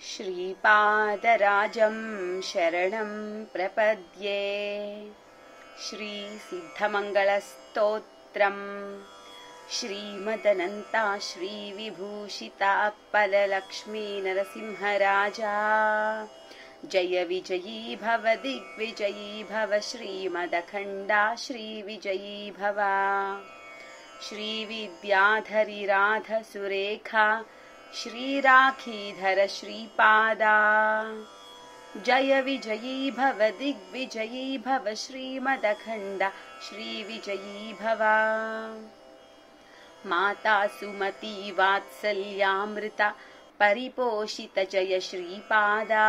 श्रीपादराजं शरणं प्रपद्ये। श्रीसिद्धमङ्गलस्तोत्रम् श्रीमदनन्ता श्रीविभूषिताप्पललक्ष्मी नरसिंहराजा। जय विजयी भव दिग्विजयी भव श्रीमदखण्डा श्रीविजयी भव। श्रीविद्याधरी राधसुरेखा श्रीराखीधर श्रीपादा। जय विजयी भव दिग्विजयी भव श्रीमदखण्डा श्रीविजयी भव। माता सुमती वात्सल्यामृता परिपोषित जय श्रीपादा।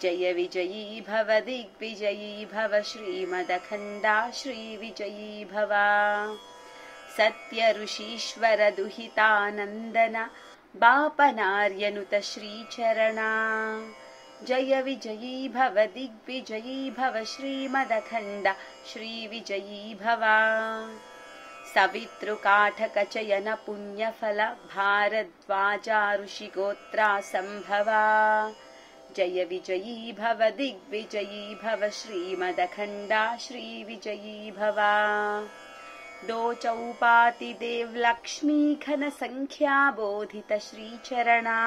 जय विजयी भव दिग्विजयी भव श्रीमदखण्डा श्रीविजयी भव। सत्य ऋषीश्वर दुहितानन्दन बापनार्यनुत श्रीचरणा। जय विजयी भव दिग्विजयी भव श्रीमदखण्डा श्रीविजयी भव। सवितृकाठकचयन पुण्यफल भारद्वाजा ऋषिगोत्रा सम्भवा। जय विजयी भव दिग्विजयी भव श्रीमदखण्डा श्रीविजयी भव। दो चौपाति देव लक्ष्मी घन संख्या बोधित श्रीचरणा।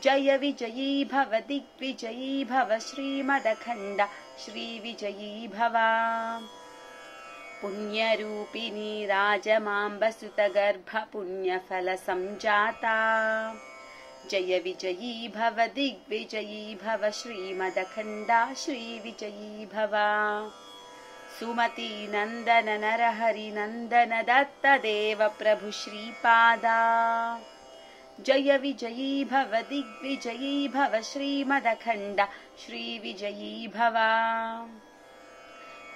जय विजयी भव दिग्विजयी भव श्रीमदखण्डा श्रीविजयी भव। पुण्यरूपिणी राजमाम्बसुतगर्भ पुण्यफल संजाता। जय विजयी भव दिग्विजयी भव श्रीमदखण्डा श्रीविजयी भव। सुमती नंदन नरहरि नंदन दत्त देव प्रभु श्रीपादा। जय विजयी भव दिग्विजयी भव श्रीमदखण्डा श्रीविजयी भव।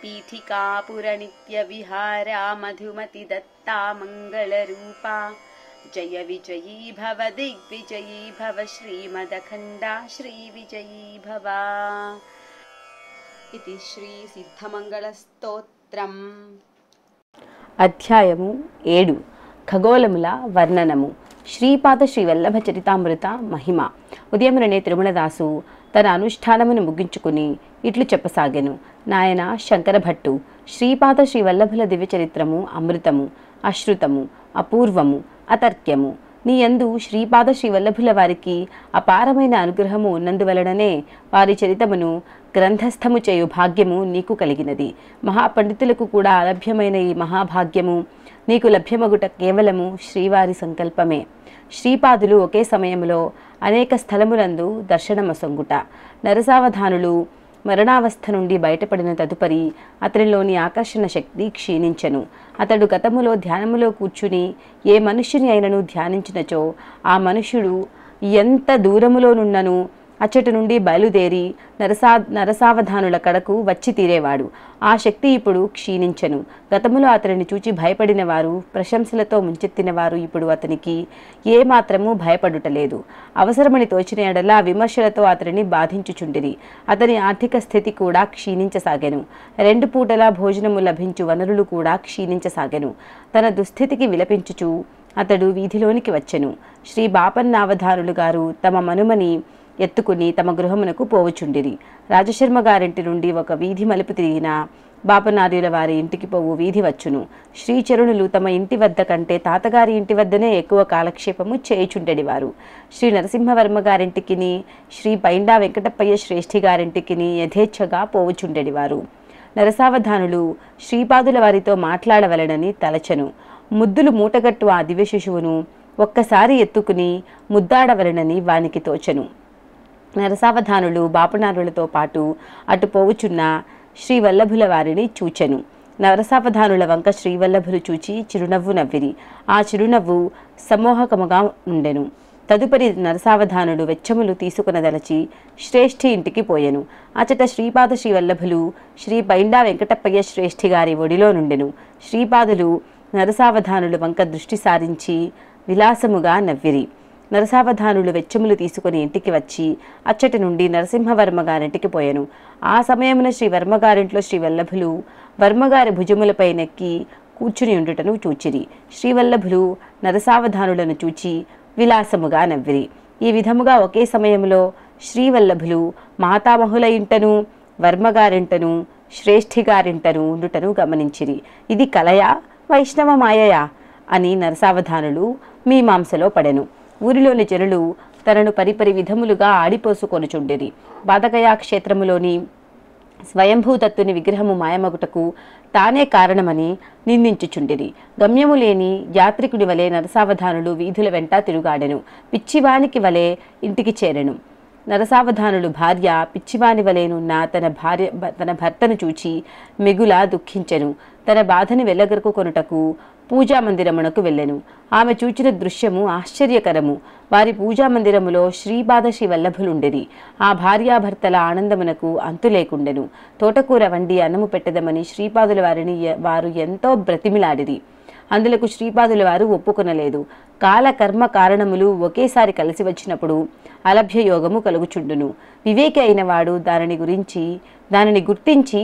पीठिकापुर नित्य विहारा मधुमति दत्ता मंगलरूपा। जय विजयी भव दिग्विजयी भव श्रीमदखण्डा श्रीविजयी भव। इति श्री సిద్ధమంగళస్తోత్రम्। అధ్యాయము 7 ఖగోళముల వర్ణనము. శ్రీపాద శ్రీవల్లభ చరితామృత మహిమ. ఉదయముననే తిరుమలదాసు తన అనుష్ఠానమును ముగించుకుని ఇట్లు చెప్పసాగెను. నాయన శంకరభట్టు, శ్రీపాద శ్రీవల్లభుల దివ్య చరిత్రము అమృతము, అశ్రుతము, అపూర్వము, అతర్క్యము. నీ యందు శ్రీపాద శ్రీవల్లభుల వారికి అపారమైన అనుగ్రహము ఉన్నందువలననే వారి చరితమును గ్రంథస్థము చేయు భాగ్యము నీకు కలిగినది. మహాపండితులకు కూడా అలభ్యమైన ఈ మహాభాగ్యము నీకు లభ్యమగుట కేవలము శ్రీవారి సంకల్పమే. శ్రీపాదులు ఒకే సమయంలో అనేక స్థలములందు దర్శనమసొంగుట. నరసావధానులు మరణావస్థ నుండి బయటపడిన తదుపరి అతనిలోని ఆకర్షణ శక్తి క్షీణించెను. అతడు గతములో ధ్యానములో కూర్చుని ఏ మనుష్యుని అయినను ధ్యానించినచో ఆ మనుష్యుడు ఎంత దూరములోనున్నను అచ్చటి నుండి బయలుదేరి నరసావధానుల కడకు వచ్చి తీరేవాడు. ఆ శక్తి ఇప్పుడు క్షీణించెను. గతములో అతనిని చూచి భయపడిన వారు, ప్రశంసలతో ముంచెత్తిన వారు ఇప్పుడు అతనికి ఏ మాత్రము భయపడుటలేదు. అవసరమని తోచిన ఎడలా విమర్శలతో అతనిని బాధించుచుండిరి. అతని ఆర్థిక స్థితి కూడా క్షీణించసాగెను. 2 పూటలా భోజనము లభించు వనరులు కూడా క్షీణించసాగెను. తన దుస్థితికి విలపించుచు అతడు వీధిలోనికి వచ్చెను. శ్రీ బాపన్నావధానులు గారు తమ మనుమని ఎత్తుకుని తమ గృహమునకు పోవుచుండిరి. రాజశర్మ గారింటి నుండి ఒక వీధి మలుపు తిరిగిన బాపనార్యుల వారి ఇంటికి పోవు వీధి వచ్చును. శ్రీచరుణులు తమ ఇంటి వద్ద కంటే తాతగారి ఇంటి వద్దనే ఎక్కువ కాలక్షేపము చేయుచుండెడివారు. శ్రీ నరసింహవర్మ గారింటికిని శ్రీ పైండా వెంకటప్పయ్య శ్రేష్ఠి గారింటికిని యథేచ్ఛగా పోవుచుండెడివారు. నరసావధానులు శ్రీపాదుల వారితో మాట్లాడవలనని తలచెను. ముద్దులు మూటగట్టు ఆ దివ్య శిశువును ఒక్కసారి ఎత్తుకుని ముద్దాడవలనని వానికి తోచెను. నరసావధానులు బాపనారులతో పాటు అటు పోవుచున్న శ్రీవల్లభుల వారిని చూచెను. నరసావధానుల వంక శ్రీవల్లభులు చూచి చిరునవ్వు నవ్విరి. ఆ చిరునవ్వు సమోహకముగా ఉండెను. తదుపరి నరసావధానుడు వెచ్చములు తీసుకునదలచి శ్రేష్ఠి ఇంటికి పోయెను. అచట శ్రీపాద శ్రీవల్లభులు శ్రీ పైండా వెంకటప్పయ్య శ్రేష్ఠి గారి ఒడిలో నుండెను. శ్రీపాదులు నరసావధానులు వంక దృష్టి సారించి విలాసముగా నవ్విరి. నరసావధానులు వెచ్చములు తీసుకుని ఇంటికి వచ్చి అచ్చటి నుండి నరసింహవర్మ గారింటికి పోయెను. ఆ సమయమున శ్రీ వర్మగారింట్లో శ్రీవల్లభులు వర్మగారి భుజములపై నెక్కి కూర్చుని ఉండుటను చూచిరి. శ్రీవల్లభులు నరసావధానులను చూచి విలాసముగా నవ్విరి. ఈ విధముగా ఒకే సమయంలో శ్రీవల్లభులు మాతామహుల ఇంటను, వర్మగారింటను, శ్రేష్ఠిగారింటను ఉండుటను గమనించిరి. ఇది కలయా వైష్ణవ మాయయా అని నరసావధానులు మీమాంసలో పడెను. ఊరిలోని జనులు తనను పరిపరి విధములుగా ఆడిపోసుకొనుచుండిరి. బాదగయా క్షేత్రములోని స్వయంభూదత్తుని విగ్రహము మాయమగుటకు తానే కారణమని నిందించుచుండిరి. గమ్యము లేని యాత్రికుడి వలె నరసావధానులు వీధుల వెంట తిరుగాడెను. పిచ్చివానికి వలె ఇంటికి చేరెను. నరసావధానులు భార్య పిచ్చివాని వలెనున్న తన భర్తను చూచి మిగుల దుఃఖించెను. తన బాధని వెల్లగరకు కొనుటకు పూజామందిరమునకు వెళ్ళెను. ఆమె చూచిన దృశ్యము ఆశ్చర్యకరము. వారి పూజామందిరములో శ్రీపాద శ్రీవల్లభులుండిరి. ఆ భార్యాభర్తల ఆనందమునకు అంతు లేకుండెను. తోటకూర వండి అన్నము పెట్టదమని శ్రీపాదుల వారు ఎంతో బ్రతిమిలాడిరి. అందులకు శ్రీపాదుల వారు ఒప్పుకొనలేదు. కాలకర్మ కారణములు ఒకేసారి కలిసి వచ్చినప్పుడు అలభ్య యోగము కలుగుచుండును. వివేకి అయిన వాడు దానిని గుర్తించి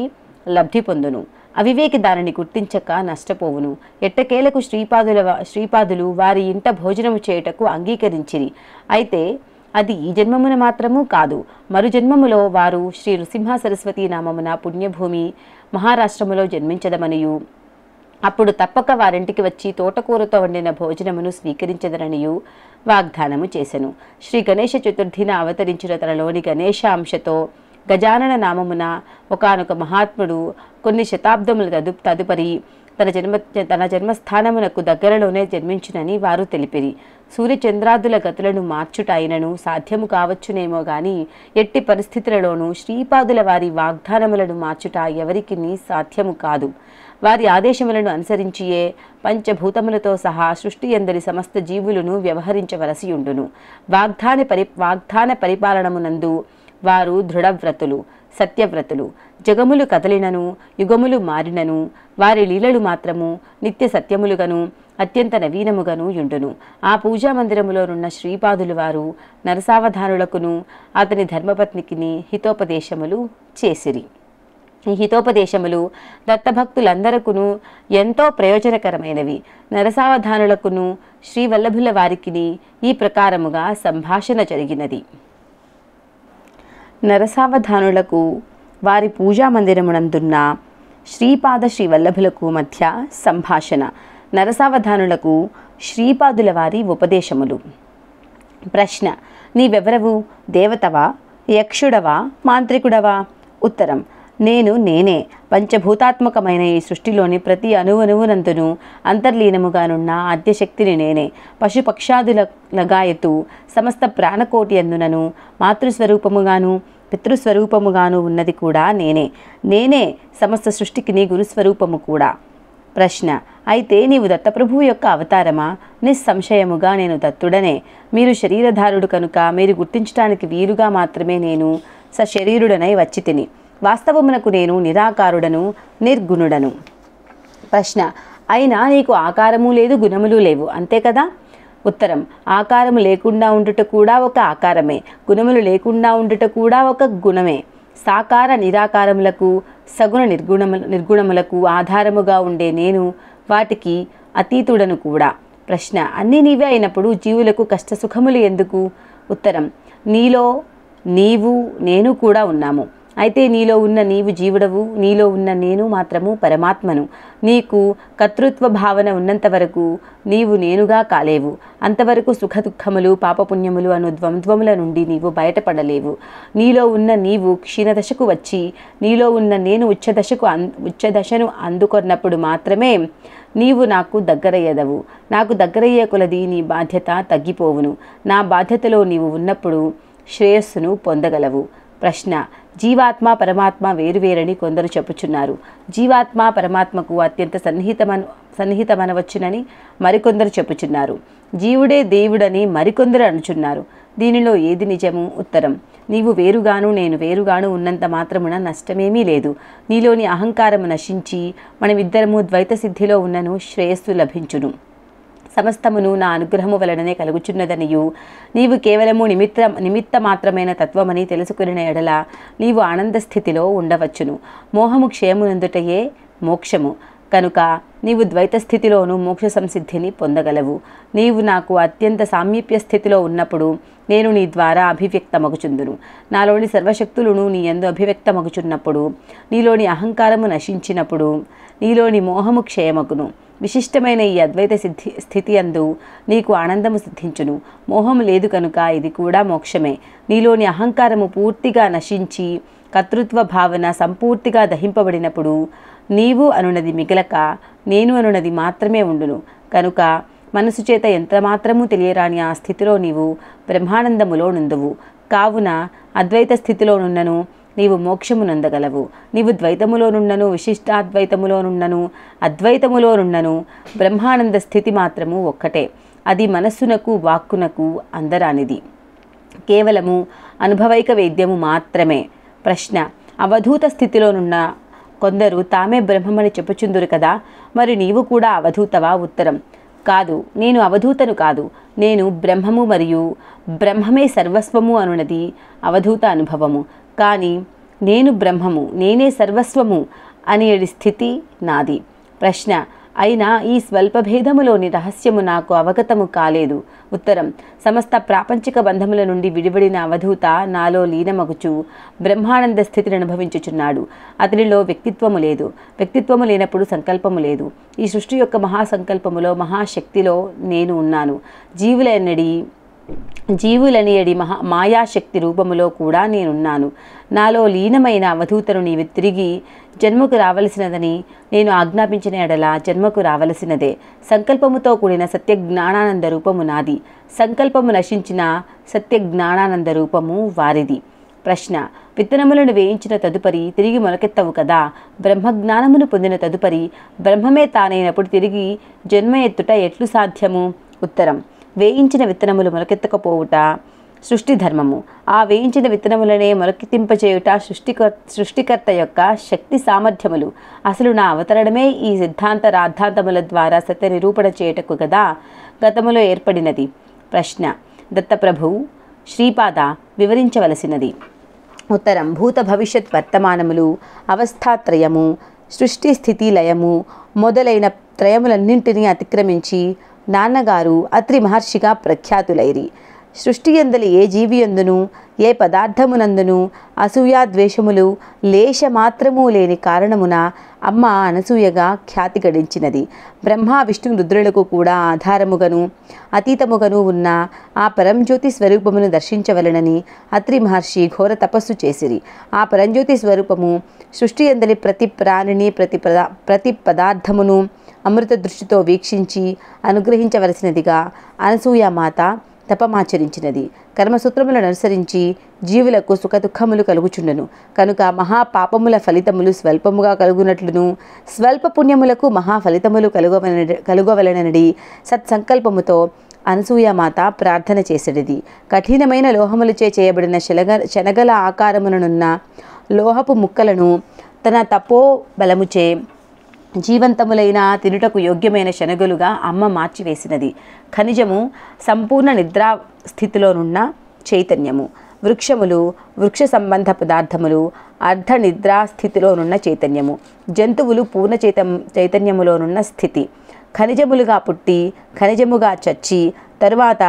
లబ్ధి పొందును. అవివేకి దానిని గుర్తించక నష్టపోవును. ఎట్టకేలకు శ్రీపాదులు వారి ఇంట భోజనము చేయుటకు అంగీకరించిరి. అయితే అది ఈ జన్మమున మాత్రము కాదు, మరు జన్మములో వారు శ్రీ నృసింహ సరస్వతీ నామమున పుణ్యభూమి మహారాష్ట్రములో జన్మించదమనియు, అప్పుడు తప్పక వారింటికి వచ్చి తోటకూరతో వండిన భోజనమును స్వీకరించదరనియు వాగ్దానము చేసెను. శ్రీ గణేష చతుర్థిన అవతరించిన తనలోని గణేశ అంశతో గజానన నామమున ఒకానొక మహాత్ముడు కొన్ని శతాబ్దముల తదుపరి తన జన్మస్థానమునకు దగ్గరలోనే జన్మించునని వారు తెలిపిరి. సూర్యచంద్రాదుల గతులను మార్చుట అయినను సాధ్యము కావచ్చునేమో గాని ఎట్టి పరిస్థితులలోనూ శ్రీపాదుల వారి వాగ్దానములను మార్చుట ఎవరికి సాధ్యము కాదు. వారి ఆదేశములను అనుసరించియే పంచభూతములతో సహా సృష్టి ఎందరి సమస్త జీవులను వ్యవహరించవలసియుండును. వాగ్దాన పరిపాలనమునందు వారు దృఢవ్రతులు, సత్యవ్రతులు. జగములు కదలినను, యుగములు మారినను వారి లీలలు మాత్రము నిత్య సత్యములుగను అత్యంత నవీనముగను యుండును. ఆ పూజామందిరములోనున్న శ్రీపాదులు వారు నరసావధానులకును అతని ధర్మపత్నికిని హితోపదేశములు చేసిరి. ఈ హితోపదేశములు దత్తభక్తులందరకును ఎంతో ప్రయోజనకరమైనవి. నరసావధానులకును శ్రీవల్లభుల వారికిని ఈ ప్రకారముగా సంభాషణ జరిగినది. నరసావధానులకు వారి పూజామందిరమునందున్న శ్రీపాద శ్రీవల్లభులకు మధ్య సంభాషణ. నరసావధానులకు శ్రీపాదుల వారి ఉపదేశములు. ప్రశ్న: నీవెవరవు? దేవతవా, యక్షుడవా, మాంత్రికుడవా? ఉత్తరం: నేనే. పంచభూతాత్మకమైన ఈ సృష్టిలోని ప్రతి అణువణువునందును అంతర్లీనముగానున్న ఆద్యశక్తిని నేనే. పశుపక్షాదుల లగాయతు సమస్త ప్రాణకోటి అందునను మాతృస్వరూపముగాను పితృస్వరూపముగాను ఉన్నది కూడా నేనే సమస్త సృష్టికి గురుస్వరూపము కూడా. ప్రశ్న: అయితే నీవు దత్తప్రభువు యొక్క అవతారమా? నిస్సంశయముగా నేను దత్తుడనే. మీరు శరీరధారుడు కనుక మీరు గుర్తించడానికి వీలుగా మాత్రమే నేను సశరీరుడనై వచ్చి తిని. వాస్తవమునకు నేను నిరాకారుడను, నిర్గుణుడను. ప్రశ్న: అయినా నీకు ఆకారము లేదు, గుణములు లేవు, అంతే కదా? ఉత్తరం: ఆకారము లేకుండా ఉండుట కూడా ఒక ఆకారమే, గుణములు లేకుండా ఉండుట కూడా ఒక గుణమే. సాకార నిరాకారములకు సగుణ నిర్గుణములకు ఆధారముగా ఉండే నేను వాటికి అతీతుడను కూడా. ప్రశ్న: అన్నీ నీవే అయినప్పుడు జీవులకు కష్టసుఖములు ఎందుకు? ఉత్తరం: నీలో నీవు నేను కూడా ఉన్నాము. అయితే నీలో ఉన్న నీవు జీవుడవు, నీలో ఉన్న నేను మాత్రము పరమాత్మను. నీకు కర్తృత్వ భావన ఉన్నంత వరకు నీవు నేనుగా కాలేవు. అంతవరకు సుఖ దుఃఖములు పాపపుణ్యములు అను ద్వంద్వముల నుండి నీవు బయటపడలేవు. నీలో ఉన్న నీవు క్షీణదశకు వచ్చి నీలో ఉన్న నేను ఉచ్చదశను అందుకొన్నప్పుడు మాత్రమే నీవు నాకు దగ్గరయ్యదవు. నాకు దగ్గరయ్యే కొలది నీ బాధ్యత తగ్గిపోవును. నా బాధ్యతలో నీవు ఉన్నప్పుడు శ్రేయస్సును పొందగలవు. ప్రశ్న: జీవాత్మ పరమాత్మ వేరువేరని కొందరు చెప్పుచున్నారు. జీవాత్మ పరమాత్మకు అత్యంత సన్నిహితమనవచ్చునని మరికొందరు చెప్పుచున్నారు. జీవుడే దేవుడని మరికొందరు అనుచున్నారు. దీనిలో ఏది నిజము? ఉత్తరం: నీవు వేరుగాను నేను వేరుగాను ఉన్నంత మాత్రమున నష్టమేమీ లేదు. నీలోని అహంకారము నశించి మనమిద్దరము ద్వైత సిద్ధిలో ఉన్నను శ్రేయస్సు లభించును. సమస్తమును నా అనుగ్రహము వలననే కలుగుచున్నదనియు నీవు కేవలము నిమిత్త మాత్రమైన తత్వమని తెలుసుకున్న ఎడల నీవు ఆనంద స్థితిలో ఉండవచ్చును. మోహము క్షయమునందుటయే మోక్షము. కనుక నీవు ద్వైత స్థితిలోనూ మోక్ష సంసిద్ధిని పొందగలవు. నీవు నాకు అత్యంత సామీప్య స్థితిలో ఉన్నప్పుడు నేను నీ ద్వారా అభివ్యక్తమగుచుందును. నాలోని సర్వశక్తులను నీ యందు అభివ్యక్తమగుచున్నప్పుడు, నీలోని అహంకారము నశించినప్పుడు, నీలోని మోహము క్షయమగును. విశిష్టమైన ఈ అద్వైత స్థితి యందు నీకు ఆనందము సిద్ధించును. మోహము లేదు కనుక ఇది కూడా మోక్షమే. నీలోని అహంకారము పూర్తిగా నశించి కర్తృత్వ భావన సంపూర్తిగా దహింపబడినప్పుడు నీవు అనున్నది మిగలక నేను అనున్నది మాత్రమే ఉండును. కనుక మనసు చేత ఎంతమాత్రమూ తెలియరాని ఆ స్థితిలో నీవు బ్రహ్మానందములో నుందువు. కావున అద్వైత స్థితిలో నున్నను నీవు మోక్షము నొందగలవు. నీవు ద్వైతములో నున్నను, విశిష్టాద్వైతములో నున్నను, అద్వైతములో నున్నను, బ్రహ్మానంద స్థితి మాత్రము ఒక్కటే. అది మనస్సునకు వాక్కునకు అందరానిది. కేవలము అనుభవైక వేద్యము మాత్రమే. ప్రశ్న: అవధూత స్థితిలోనున్న కొందరు తామే బ్రహ్మమని చెప్పుచుందురు కదా, మరి నీవు కూడా అవధూతవా? ఉత్తరం: కాదు, నేను అవధూతను కాదు. నేను బ్రహ్మము మరియు బ్రహ్మమే సర్వస్వము అనున్నది అవధూత అనుభవము. కానీ నేను బ్రహ్మము, నేనే సర్వస్వము అనేటి స్థితి నాది. ప్రశ్న: అయినా ఈ స్వల్పభేదములోని రహస్యము నాకు అవగతము కాలేదు. ఉత్తరం: సమస్త ప్రాపంచిక బంధముల నుండి విడిబడిన అవధూత నాలో లీనమగుచు బ్రహ్మానంద స్థితిని అనుభవించుచున్నాడు. అతనిలో వ్యక్తిత్వము లేదు. వ్యక్తిత్వము లేనప్పుడు సంకల్పము లేదు. ఈ సృష్టి యొక్క మహాసంకల్పములో, మహాశక్తిలో నేను ఉన్నాను. జీవులనియడి మాయాశక్తి రూపములో కూడా నేనున్నాను. నాలో లీనమైన అవధూతను నీవు తిరిగి జన్మకు రావలసినదని నేను ఆజ్ఞాపించిన ఎడల జన్మకు రావలసినదే. సంకల్పముతో కూడిన సత్యజ్ఞానానంద రూపము నాది. సంకల్పము నశించిన సత్యజ్ఞానానంద రూపము వారిది. ప్రశ్న: విత్తనములను వేయించిన తదుపరి తిరిగి మొలకెత్తవు కదా. బ్రహ్మజ్ఞానమును పొందిన తదుపరి బ్రహ్మమే తానైనప్పుడు తిరిగి జన్మ ఎత్తుట ఎట్లు సాధ్యము? ఉత్తరం: వేయించిన విత్తనములు మొలకెత్తకపోవుట సృష్టి ధర్మము. ఆ వేయించిన విత్తనములనే మొలకెత్తింపచేయుట సృష్టికర్త యొక్క శక్తి సామర్థ్యములు. అసలు నా అవతరణమే ఈ సిద్ధాంత రాద్ధాంతముల ద్వారా సత్య నిరూపణ చేయుటకు కదా గతములో ఏర్పడినది. ప్రశ్న: దత్తప్రభువు శ్రీపాద వివరించవలసినది. ఉత్తరం: భూత భవిష్యత్ వర్తమానములు, అవస్థాత్రయము, సృష్టి స్థితి లయము మొదలైన త్రయములన్నింటినీ అతిక్రమించి నాన్నగారు అత్రి మహర్షిగా ప్రఖ్యాతులైరి. సృష్టి యందలి ఏ జీవియందును, ఏ పదార్థమునందును అసూయాద్వేషములు లేశమాత్రము లేని కారణమున అమ్మ అనసూయగా ఖ్యాతి గడించినది. బ్రహ్మ విష్ణు రుద్రులకు కూడా ఆధారముగను అతీతముగను ఉన్న ఆ పరంజ్యోతి స్వరూపమును దర్శించవలనని అత్రి మహర్షి ఘోర తపస్సు చేసిరి. ఆ పరంజ్యోతి స్వరూపము సృష్టి యందలి ప్రతి ప్రాణిని, ప్రతి పదార్థమును అమృత దృష్టితో వీక్షించి అనుగ్రహించవలసినదిగా అనసూయామాత తపమాచరించినది. కర్మసూత్రములను అనుసరించి జీవులకు సుఖదుఖములు కలుగుచుండెను. కనుక మహాపాపముల ఫలితములు స్వల్పముగా కలుగునట్లును, స్వల్ప పుణ్యములకు మహాఫలితములు కలుగవలనడి సత్సంకల్పముతో అనసూయామాత ప్రార్థన చేసేది. కఠినమైన లోహములచే చేయబడిన శనగల ఆకారముననున్న లోహపు ముక్కలను తన తపో బలముచే జీవంతములైన తినుటకు యోగ్యమైన శనగలుగా అమ్మ మార్చివేసినది. ఖనిజము సంపూర్ణ నిద్రా స్థితిలోనున్న చైతన్యము. వృక్షములు, వృక్ష సంబంధ పదార్థములు అర్ధ నిద్రా స్థితిలోనున్న చైతన్యము. జంతువులు పూర్ణ చైతన్యములోనున్న స్థితి. ఖనిజములుగా పుట్టి ఖనిజముగా చచ్చి తరువాత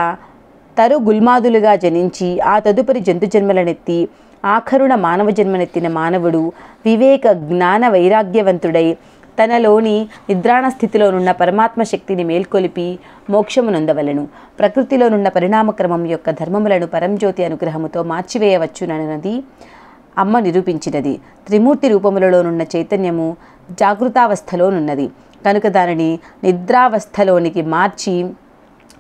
గుల్మాదులుగా జనించి ఆ తదుపరి జంతు జన్మలనెత్తి ఆఖరుణ మానవ జన్మనెత్తిన మానవుడు వివేక జ్ఞాన వైరాగ్యవంతుడై తనలోని నిద్రాణ స్థితిలోనున్న పరమాత్మ శక్తిని మేల్కొలిపి మోక్షమునొందవలెను. ప్రకృతిలోనున్న పరిణామక్రమం యొక్క ధర్మములను పరంజ్యోతి అనుగ్రహముతో మార్చివేయవచ్చునన్నది అమ్మ నిరూపించినది. త్రిమూర్తి రూపములలోనున్న చైతన్యము జాగృతావస్థలోనున్నది కనుక దానిని నిద్రావస్థలోనికి మార్చి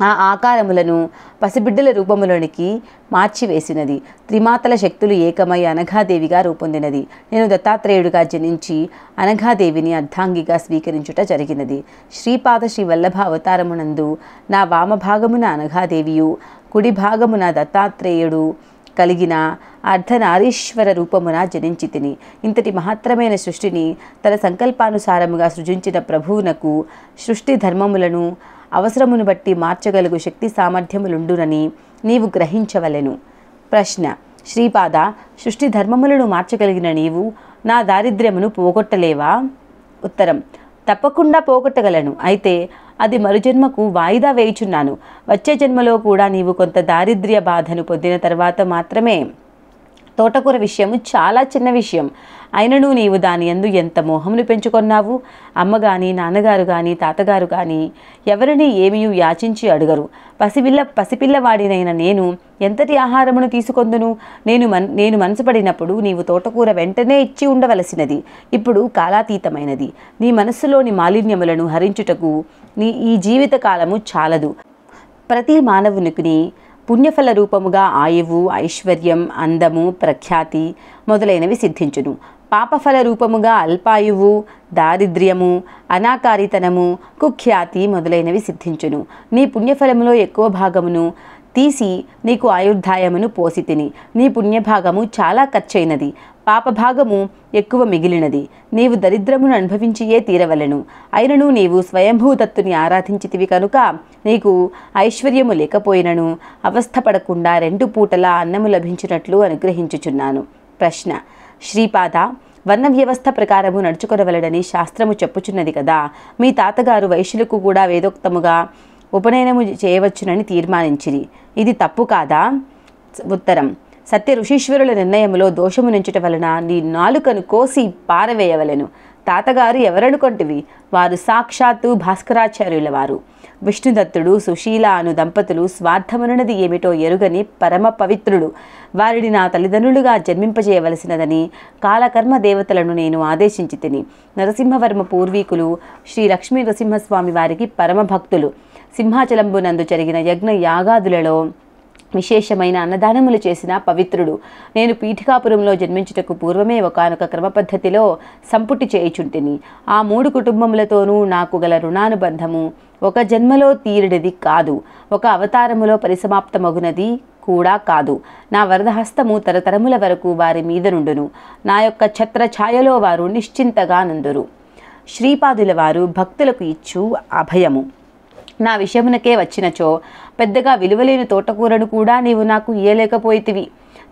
ఆ ఆకారములను పసిబిడ్డల రూపములోనికి మార్చివేసినది. త్రిమాతల శక్తులు ఏకమై అనఘాదేవిగా రూపొందినది. నేను దత్తాత్రేయుడిగా జనించి అనఘాదేవిని అర్ధాంగిగా స్వీకరించుట జరిగినది. శ్రీపాద శ్రీ వల్లభ అవతారమునందు నా వామభాగమున అనఘాదేవియు, కుడి భాగమున దత్తాత్రేయుడు కలిగిన అర్ధనారీశ్వర రూపమున జనించి తిని. ఇంతటి మహత్తరమైన సృష్టిని తన సంకల్పానుసారముగా సృజించిన ప్రభువునకు సృష్టి ధర్మములను అవసరమును బట్టి మార్చగలుగు శక్తి సామర్థ్యములుండునని నీవు గ్రహించవలెను. ప్రశ్న: శ్రీపాద, సృష్టి ధర్మములను మార్చగలిగిన నీవు నా దారిద్ర్యమును పోగొట్టలేవా? ఉత్తరం: తప్పకుండా పోగొట్టగలను. అయితే అది మరుజన్మకు వాయిదా వేయుచున్నాను. వచ్చే జన్మలో కూడా నీవు కొంత దారిద్ర్య బాధను పొందిన తర్వాత మాత్రమే. తోటకూర విషయము చాలా చిన్న విషయం, అయినను నీవు దాని యందు ఎంత మోహమును పెంచుకొన్నావు. అమ్మ కానీ, నాన్నగారు కానీ, తాతగారు కానీ ఎవరిని ఏమీ యాచించి అడుగరు. పసిపిల్లవాడినైన నేను ఎంతటి ఆహారమును తీసుకొందును? నేను మనసు పడినప్పుడు నీవు తోటకూర వెంటనే ఇచ్చి ఉండవలసినది. ఇప్పుడు కాలాతీతమైనది. నీ మనస్సులోని మాలిన్యములను హరించుటకు ఈ జీవిత కాలము చాలదు. ప్రతి మానవునికి పుణ్యఫల రూపముగా ఆయువు, ఐశ్వర్యం, అందము, ప్రఖ్యాతి మొదలైనవి సిద్ధించును. పాపఫల రూపముగా అల్పాయువు, దారిద్ర్యము, అనాకారితనము, కుఖ్యాతి మొదలైనవి సిద్ధించును. నీ పుణ్యఫలములో ఎక్కువ భాగమును తీసి నీకు ఆయుర్దాయమును పోసి తిని. నీ పుణ్యభాగము చాలా ఖర్చైనది, పాపభాగము ఎక్కువ మిగిలినది. నీవు దరిద్రమును అనుభవించియే తీరవలెను. అయినను నీవు స్వయంభూదత్తుని ఆరాధించితివి కనుక నీకు ఐశ్వర్యము లేకపోయినను అవస్థపడకుండా 2 పూటలా అన్నము లభించినట్లు అనుగ్రహించుచున్నాను. ప్రశ్న: శ్రీపాద, వర్ణ వ్యవస్థ ప్రకారము నడుచుకొనవలెనని శాస్త్రము చెప్పుచున్నది కదా. మీ తాతగారు వైశ్యులకు కూడా వేదోక్తముగా ఉపనయనము చేయవచ్చునని తీర్మానించిరి. ఇది తప్పు కాదా? ఉత్తరం: సత్య ఋషీశ్వరుల నిర్ణయములో దోషము నుంచుట వలన నీ నాలుకను కోసి పారవేయవలెను. తాతగారు ఎవరనుకొంటివి? వారు సాక్షాత్తు భాస్కరాచార్యుల వారు. విష్ణుదత్తుడు, సుశీల అను దంపతులు స్వార్థమనున్నది ఏమిటో ఎరుగని పరమ పవిత్రుడు. వారిని నా తల్లిదండ్రులుగా జన్మింపజేయవలసినదని కాలకర్మ దేవతలను నేను ఆదేశించి తిని. నరసింహవర్మ పూర్వీకులు శ్రీ లక్ష్మీ నరసింహస్వామి వారికి పరమ భక్తులు. సింహాచలంబునందు జరిగిన యజ్ఞ యాగాదులలో విశేషమైన అన్నదానములు చేసిన పవిత్రుడు. నేను పీఠికాపురంలో జన్మించుటకు పూర్వమే ఒకానొక క్రమ పద్ధతిలో సంపుటి చేయుచుంటిని. ఆ 3 కుటుంబములతోనూ నాకు గల రుణానుబంధము ఒక జన్మలో తీరినది కాదు, ఒక అవతారములో పరిసమాప్తమగునది కూడా కాదు. నా వరదహస్తము తరతరముల వరకు వారి మీద నుండును. నా యొక్క ఛత్ర ఛాయలో వారు నిశ్చింతగా నుందురు. శ్రీపాదుల వారు భక్తులకు ఇచ్చు అభయము. నా విషయమునకే వచ్చినచో పెద్దగా విలువలేని తోటకూరను కూడా నీవు నాకు ఇయ్యలేకపోయితివి.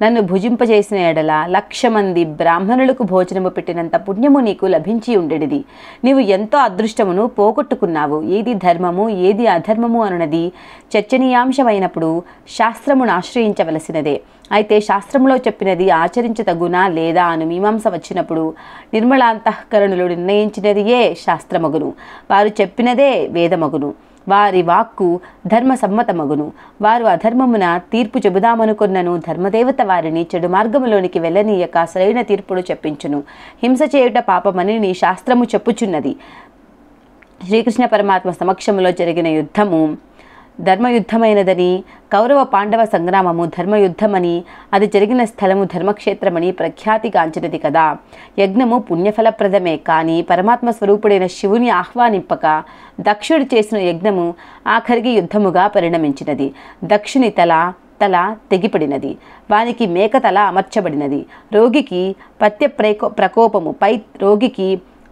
నన్ను భుజింపజేసిన ఎడల 1,00,000 మంది బ్రాహ్మణులకు భోజనము పెట్టినంత పుణ్యము నీకు లభించి ఉండేది. నీవు ఎంతో అదృష్టమును పోగొట్టుకున్నావు. ఏది ధర్మము, ఏది అధర్మము అనున్నది చర్చనీయాంశమైనప్పుడు శాస్త్రమును ఆశ్రయించవలసినదే. అయితే శాస్త్రములో చెప్పినది ఆచరించతగునా లేదా అను మీమాంస వచ్చినప్పుడు నిర్మలాంతఃకరణులు నిర్ణయించినదియే శాస్త్రమగును. వారు చెప్పినదే వేదమగును. వారి వాక్కు ధర్మసమ్మతమగును. వారు అధర్మమున తీర్పు చెబుదామనుకున్నను ధర్మదేవత వారిని చెడు మార్గములోనికి వెళ్ళనీయక సరైన తీర్పును చెప్పించును. హింస చేయుట పాపమని నీ శాస్త్రము చెప్పుచున్నది. శ్రీకృష్ణ పరమాత్మ సమక్షములో జరిగిన యుద్ధము ధర్మయుద్ధమైనదని, కౌరవ పాండవ సంగ్రామము ధర్మయుద్ధమని, అది జరిగిన స్థలము ధర్మక్షేత్రమని ప్రఖ్యాతిగాంచినది కదా. యజ్ఞము పుణ్యఫలప్రదమే, కానీ పరమాత్మ స్వరూపుడైన శివుని ఆహ్వానింపక దక్షుడు చేసిన యజ్ఞము ఆఖరికి యుద్ధముగా పరిణమించినది. దక్షుని తల తెగిపడినది, వానికి మేకతల అమర్చబడినది. రోగికి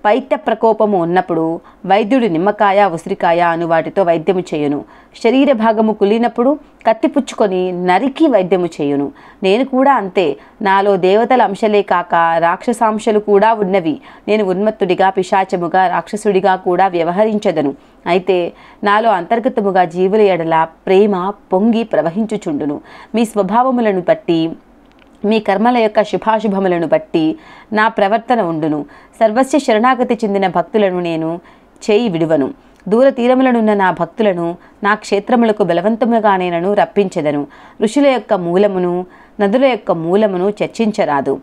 పైత్య ప్రకోపము ఉన్నప్పుడు వైద్యుడు నిమ్మకాయ, ఉసిరికాయ అను వాటితో వైద్యము చేయును. శరీర భాగము కులినప్పుడు కత్తిపుచ్చుకొని నరికి వైద్యము చేయును. నేను కూడా అంతే. నాలో దేవతల అంశలే కాక రాక్షసాంశలు కూడా ఉన్నవి. నేను ఉన్మత్తుడిగా, పిశాచముగా, రాక్షసుడిగా కూడా వ్యవహరించదను. అయితే నాలో అంతర్గతముగా జీవుల ఎడల ప్రేమ పొంగి ప్రవహించుచుండును. మీ స్వభావములను బట్టి, మీ కర్మల యొక్క శుభాశుభములను బట్టి నా ప్రవర్తన ఉండును. సర్వస్య శరణాగతి చెందిన భక్తులను నేను చేయి విడువను. దూర తీరములనున్న నా భక్తులను నా క్షేత్రములకు బలవంతముగానేనను రప్పించెదను. ఋషుల యొక్క మూలమును, నదుల యొక్క మూలమును చర్చించరాదు.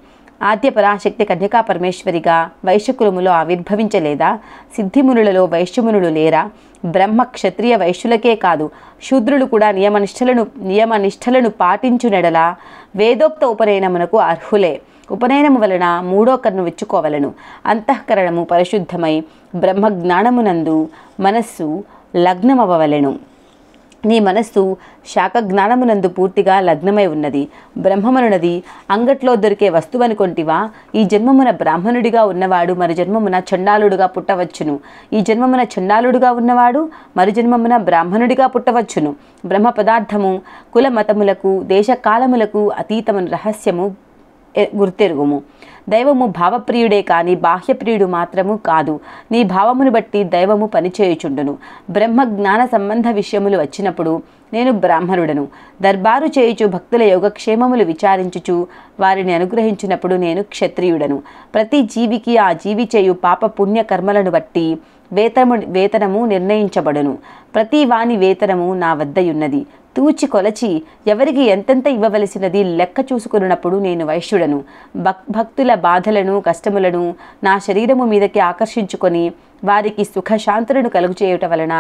ఆద్య పరాశక్తి కన్యకా పరమేశ్వరిగా వైశ్యకులములో ఆవిర్భవించలేదా? సిద్ధిమునులలో వైశ్యమునులు లేరా? బ్రహ్మ క్షత్రియ వైశ్యులకే కాదు, శూద్రులు కూడా నియమనిష్టలను పాటించునెడల వేదోక్త ఉపనయనమునకు అర్హులే. ఉపనయనము వలన 3వ కన్ను విచ్చుకోవలను. అంతఃకరణము పరిశుద్ధమై బ్రహ్మజ్ఞానమునందు మనస్సు లగ్నమవ్వవలెను. నీ మనస్సు శాఖజ్ఞానమునందు పూర్తిగా లగ్నమై ఉన్నది. బ్రహ్మమనున్నది అంగట్లో దొరికే వస్తువనుకొంటివా? ఈ జన్మమున బ్రాహ్మణుడిగా ఉన్నవాడు మరు జన్మమున చండాలుడుగా పుట్టవచ్చును. ఈ జన్మమున చండాలుడుగా ఉన్నవాడు మరు జన్మమున బ్రాహ్మణుడిగా పుట్టవచ్చును. బ్రహ్మ పదార్థము కుల మతములకు, దేశకాలములకు అతీతమైన రహస్యము గుర్తెరుగుము. దైవము భావప్రియుడే కాని బాహ్యప్రియుడు మాత్రము కాదు. నీ భావమును బట్టి దైవము పనిచేయుచుండును. బ్రహ్మ జ్ఞాన సంబంధ విషయములు వచ్చినప్పుడు నేను బ్రాహ్మణుడను. దర్బారు చేయుచు భక్తుల యోగక్షేమములు విచారించుచు వారిని అనుగ్రహించినప్పుడు నేను క్షత్రియుడను. ప్రతి జీవికి ఆ జీవి చేయు పాప పుణ్య కర్మలను బట్టి వేతనము నిర్ణయించబడును. ప్రతి వాని వేతనము నా వద్దయున్నది. తూచి కొలచి ఎవరికి ఎంతెంత ఇవ్వవలసినది లెక్క చూసుకున్నప్పుడు నేను వైశ్యుడను. భక్తుల బాధలను కష్టములను నా శరీరము మీదకి ఆకర్షించుకొని వారికి సుఖశాంతులను కలుగుచేయుట వలన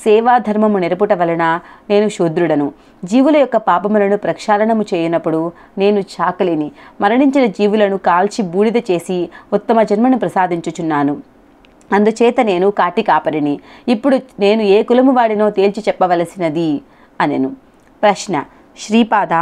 సేవాధర్మము నెరపుట వలన నేను శూద్రుడను. జీవుల యొక్క పాపములను ప్రక్షాళనము చేయనప్పుడు నేను చాకలిని. మరణించిన జీవులను కాల్చి బూడిద చేసి ఉత్తమ జన్మను ప్రసాదించుచున్నాను. అందుచేత నేను కాటి కాపరిని. ఇప్పుడు నేను ఏ కులము వాడినో తేల్చి చెప్పవలసినది అనెను. ప్రశ్న: శ్రీపాద,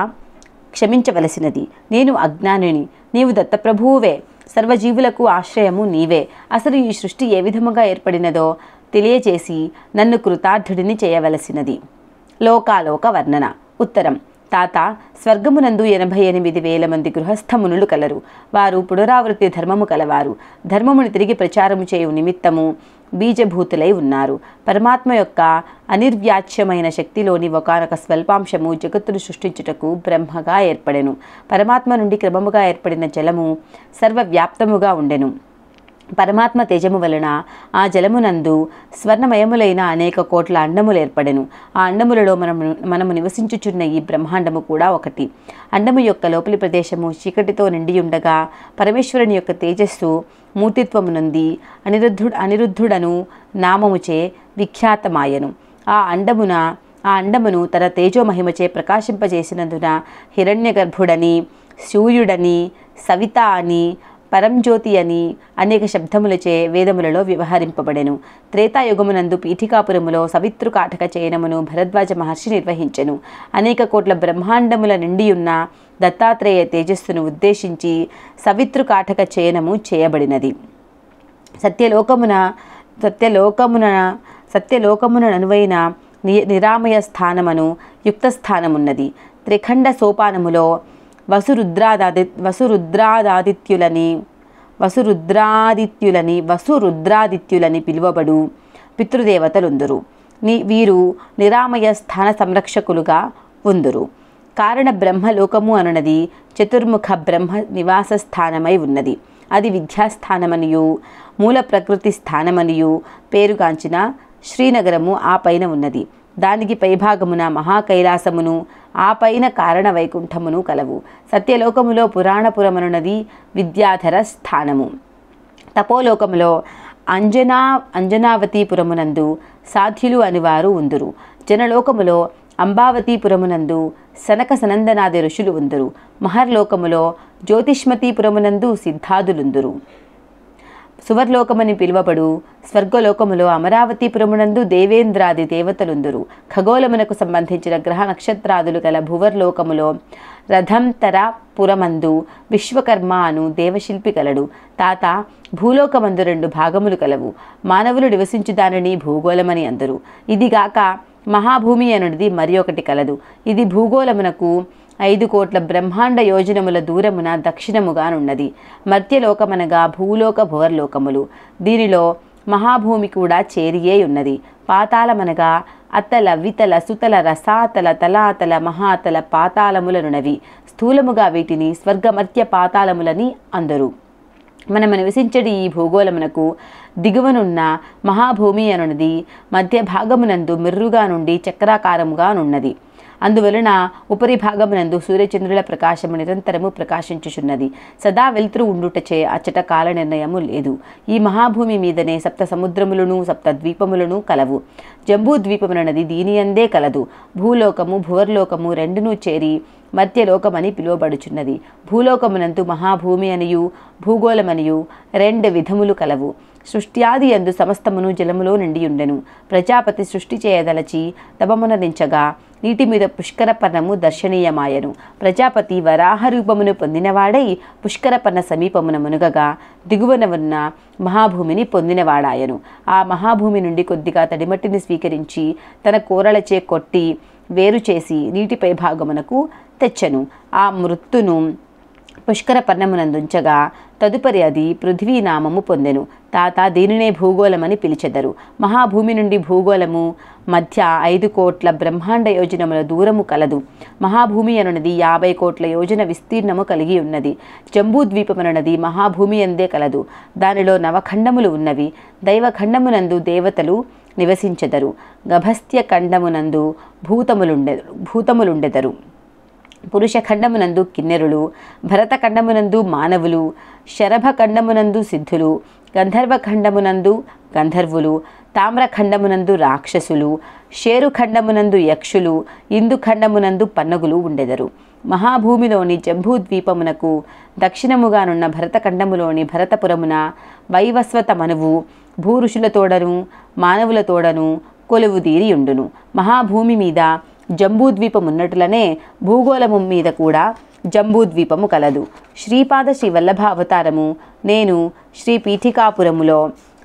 క్షమించవలసినది. నేను అజ్ఞానిని, నీవు దత్తప్రభువువే. సర్వజీవులకు ఆశ్రయము నీవే. అసలు ఈ సృష్టి ఏ విధముగా ఏర్పడినదో తెలియచేసి నన్ను కృతార్థుడిని చేయవలసినది. లోకాలోక వర్ణన. ఉత్తరం: తాత, స్వర్గమునందు 88,000 మంది గృహస్థమునులు కలరు. వారు పునరావృత్తి ధర్మము కలవారు. ధర్మమును తిరిగి ప్రచారము చేయు నిమిత్తము బీజభూతులై ఉన్నారు. పరమాత్మ యొక్క అనిర్వ్యాచ్యమైన శక్తిలోని ఒకనొక స్వల్పాంశము జగత్తును సృష్టించుటకు బ్రహ్మగా ఏర్పడెను. పరమాత్మ నుండి క్రమముగా ఏర్పడిన జలము సర్వవ్యాప్తముగా ఉండెను. పరమాత్మ తేజము వలన ఆ జలమునందు స్వర్ణమయములైన అనేక కోట్ల అండములు ఏర్పడెను. ఆ అండములలో మనము నివసించుచున్న ఈ బ్రహ్మాండము కూడా ఒకటి. అండము యొక్క లోపలి ప్రదేశము చీకటితో నిండియుండగా పరమేశ్వరుని యొక్క తేజస్సు మూర్తిత్వమునంది అనిరుద్ధుడను నామముచే విఖ్యాతమాయను. ఆ అండమును తన తేజోమహిమచే ప్రకాశింపజేసినందున హిరణ్యగర్భుడని, సూర్యుడని, సవిత అని, పరంజ్యోతి అని అనేక శబ్దములచే వేదములలో వ్యవహరింపబడెను. త్రేతాయుగమునందు పీఠికాపురములో సవితృకాటక చయనమును భరద్వాజ మహర్షి నిర్వహించెను. అనేక కోట్ల బ్రహ్మాండముల నిండియున్న దత్తాత్రేయ తేజస్సును ఉద్దేశించి సవితృకాటక చయనము చేయబడినది. సత్యలోకమున అనువైన నిరామయ స్థానమును యుక్తస్థానమున్నది. త్రిఖండ సోపానములో వసురుద్రాదిత్యులని పిలువబడు పితృదేవతలుందురు. వీరు నిరామయ స్థాన సంరక్షకులుగా ఉందురు. కారణ బ్రహ్మలోకము అనునది చతుర్ముఖ బ్రహ్మ నివాస స్థానమై ఉన్నది. అది విద్యాస్థానమనియు మూల ప్రకృతి స్థానమనియు పేరుగాంచిన శ్రీనగరము ఆ పైన ఉన్నది. దానికి పైభాగమున మహాకైలాసమును ఆ పైన కారణ వైకుంఠమును కలవు. సత్యలోకములో పురాణపురమనున్నది విద్యాధర స్థానము. తపోలోకములో అంజనావతీపురమునందు సాధ్యులు అనివారు ఉందురు. జనలోకములో అంబావతీపురమునందు సనక సనందనాది ఋషులు ఉందురు. మహర్లోకములో జ్యోతిష్మతీపురమునందు సిద్ధాదులుందురు. సువర్లోకమని పిలువబడు స్వర్గలోకములో అమరావతీపురమునందు దేవేంద్రాది దేవతలుందురు. ఖగోళమునకు సంబంధించిన గ్రహ నక్షత్రాదులు గల భువర్లోకములో రథంతరపురమందు విశ్వకర్మ అను దేవశిల్పి కలడు. తాత, భూలోకమందు 2 భాగములు కలవు. మానవులు నివసించు దానిని భూగోళమని అందరు. ఇదిగాక మహాభూమి అనుడిది మరి ఒకటి కలదు. ఇది భూగోళమునకు 5 కోట్ల బ్రహ్మాండ యోజనముల దూరమున దక్షిణముగానున్నది. మర్త్యలోకమనగా భూలోక భువర్లోకములు. దీనిలో మహాభూమి కూడా చేరియే ఉన్నది. పాతాళమనగా అతల వితల సుతల రసాతల తలాతల మహాతల పాతాళములనున్నవి. స్థూలముగా వీటిని స్వర్గమర్త్య పాతాళములని అందరు. మనము నివసించడి ఈ భూగోళమునకు దిగువనున్న మహాభూమి అనున్నది మధ్య భాగమునందు మిర్రుగా నుండి చక్రాకారముగా నున్నది. అందువలన ఉపరి భాగమునందు సూర్యచంద్రుల ప్రకాశము నిరంతరము ప్రకాశించుచున్నది. సదా వెలుతురు ఉండుటచే అచ్చట కాల నిర్ణయము లేదు. ఈ మహాభూమి మీదనే 7 సముద్రములను 7 ద్వీపములను కలవు. జంబూ ద్వీపమునది దీనియందే కలదు. భూలోకము భువర్లోకము రెండును చేరి మధ్యలోకమని పిలువబడుచున్నది. భూలోకమునందు మహాభూమి అనియు భూగోళమనియు 2 విధములు కలవు. సృష్ట్యాది యందు సమస్తమును జలములో నిండియుండెను. ప్రజాపతి సృష్టి చేయదలచి తపమునరించగా నీటి మీద పుష్కరపర్ణము దర్శనీయమాయను. ప్రజాపతి వరాహ రూపమును పొందినవాడై పుష్కరపర్ణ సమీపమున మునుగగా దిగువన ఉన్న మహాభూమిని పొందినవాడాయను. ఆ మహాభూమి నుండి కొద్దిగా తడిమట్టిని స్వీకరించి తన కూరలచే కొట్టి వేరు చేసి నీటిపై భాగమునకు తెచ్చెను. ఆ మృత్తును పుష్కర పర్ణమునందుంచగా తదుపరి అది పృథ్వీనామము పొందెను. తాత దీనినే భూగోళమని పిలిచెదరు. మహాభూమి నుండి భూగోళము మధ్య 5 కోట్ల బ్రహ్మాండ యోజనముల దూరము కలదు. మహాభూమి అనున్నది 50 కోట్ల యోజన విస్తీర్ణము కలిగి ఉన్నది. జంబూద్వీపమనున్నది మహాభూమి అందే కలదు. దానిలో నవఖండములు ఉన్నవి. దైవఖండమునందు దేవతలు నివసించెదరు. గభస్త్య ఖండమునందు భూతములుండెదరు. పురుషఖండమునందు కిన్నెరులు, భరతఖండమునందు మానవులు, శరభఖండమునందు సిద్ధులు, గంధర్వఖండమునందు గంధర్వులు, తామ్రఖండమునందు రాక్షసులు, షేరుఖండమునందు యక్షులు, ఇందుఖండమునందు పన్నగులు ఉండెదరు. మహాభూమిలోని జంబూద్వీపమునకు దక్షిణముగానున్న భరతఖండములోని భరతపురమున వైవస్వత మనువు భూఋషులతోడను మానవులతోడను కొలువుదీరియుండును. మహాభూమి మీద జంబూద్వీపమున్నట్లనే భూగోళము మీద కూడా జంబూద్వీపము కలదు. శ్రీపాద శ్రీ వల్లభ అవతారము నేను శ్రీ పీఠికాపురములో